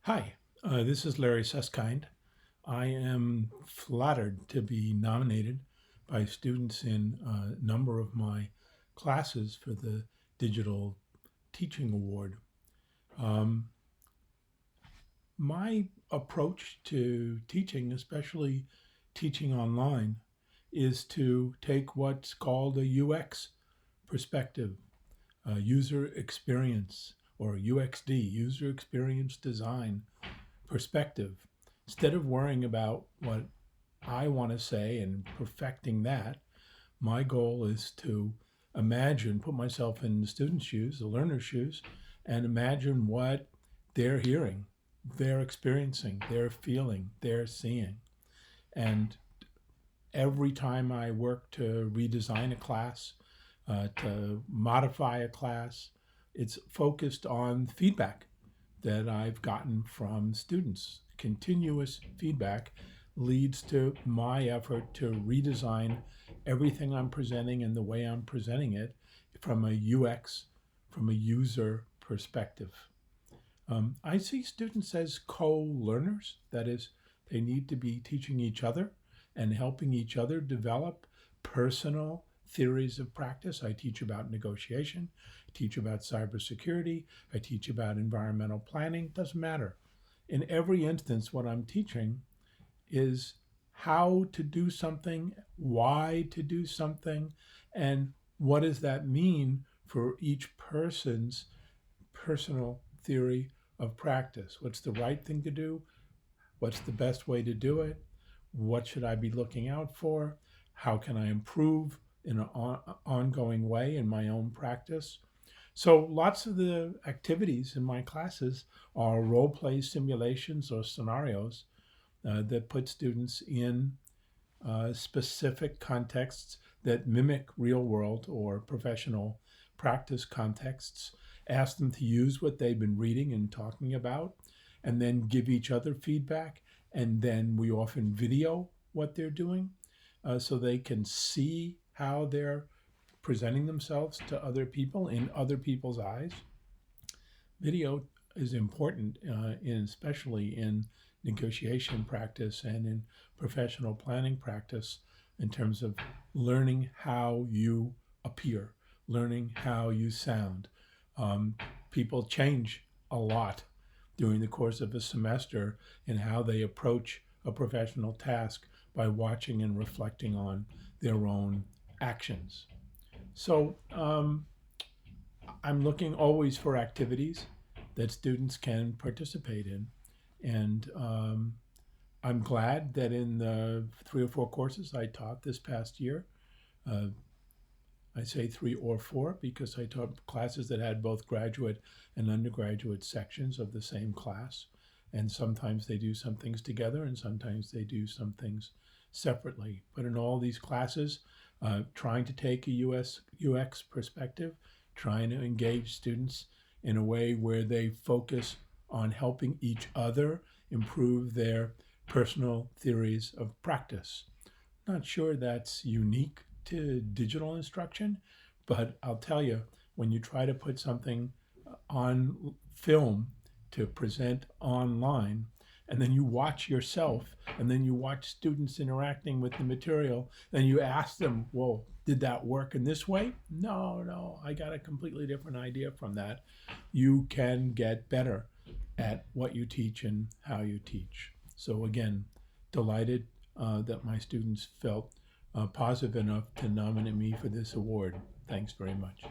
Hi, this is Larry Susskind. I am flattered to be nominated by students in a number of my classes for the Digital Teaching Award. Um, my approach to teaching, especially teaching online, is to take what's called a UX perspective, user experience, or UXD, user experience design perspective. Instead of worrying about what I want to say and perfecting that, my goal is to imagine, put myself in the student's shoes, the learner's shoes, and imagine what they're hearing, they're experiencing, they're feeling, they're seeing. And every time I work to redesign a class, to modify a class, it's focused on feedback that I've gotten from students. Continuous feedback leads to my effort to redesign everything I'm presenting and the way I'm presenting it from a UX, from a user perspective. I see students as co-learners. That is, they need to be teaching each other and helping each other develop personal theories of practice. I teach about negotiation, I teach about cybersecurity, I teach about environmental planning. Doesn't matter. In every instance, what I'm teaching is how to do something, why to do something, and what does that mean for each person's personal theory of practice. What's the right thing to do? What's the best way to do it? What should I be looking out for? How can I improve in an ongoing way in my own practice? So lots of the activities in my classes are role play simulations or scenarios that put students in specific contexts that mimic real world or professional practice contexts, ask them to use what they've been reading and talking about, and then give each other feedback. And then we often video what they're doing so they can see how they're presenting themselves to other people in other people's eyes. Video is important, especially in negotiation practice and in professional planning practice in terms of learning how you appear, learning how you sound. People change a lot during the course of a semester in how they approach a professional task by watching and reflecting on their own actions. So I'm looking always for activities that students can participate in. And I'm glad that in the 3 or 4 courses I taught this past year, uh, I say 3 or 4 because I taught classes that had both graduate and undergraduate sections of the same class. And sometimes they do some things together and sometimes they do some things separately. But in all these classes, trying to take a UX perspective, trying to engage students in a way where they focus on helping each other improve their personal theories of practice. Not sure that's unique to digital instruction, but I'll tell you, when you try to put something on film to present online, and then you watch yourself, and then you watch students interacting with the material, then you ask them, well, did that work in this way? No, I got a completely different idea from that. You can get better at what you teach and how you teach. So again, delighted that my students felt positive enough to nominate me for this award. Thanks very much.